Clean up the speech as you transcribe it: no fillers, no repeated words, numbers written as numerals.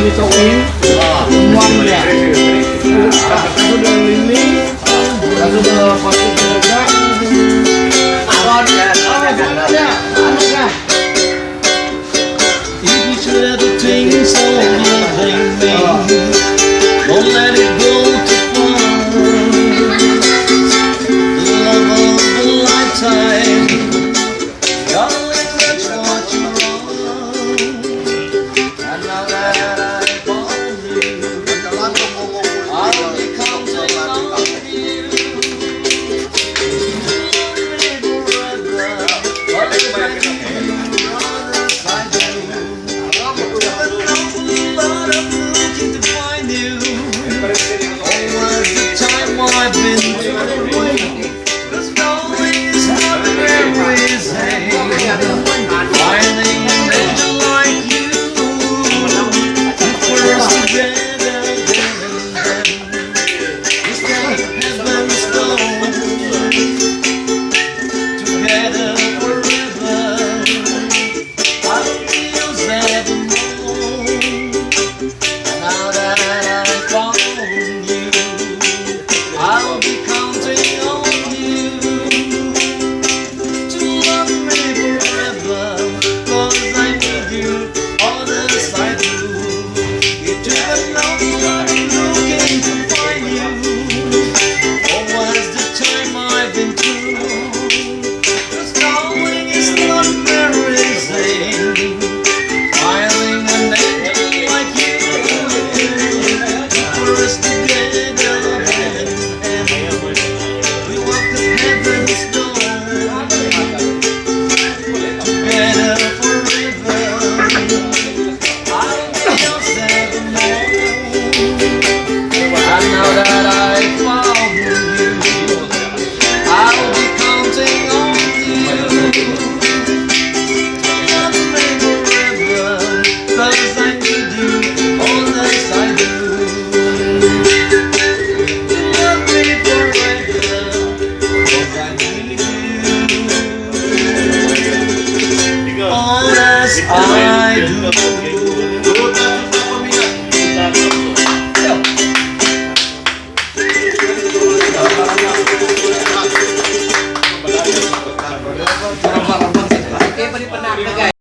bituin, umuan dia. Kaso udah lili, kaso udah pasti juga. Awan ya, If each little thing so loving me, don't let it go too far. The love of a lifetime, darling, that's what you are. And now that I found you, I'll be counting on you. Forever, I do.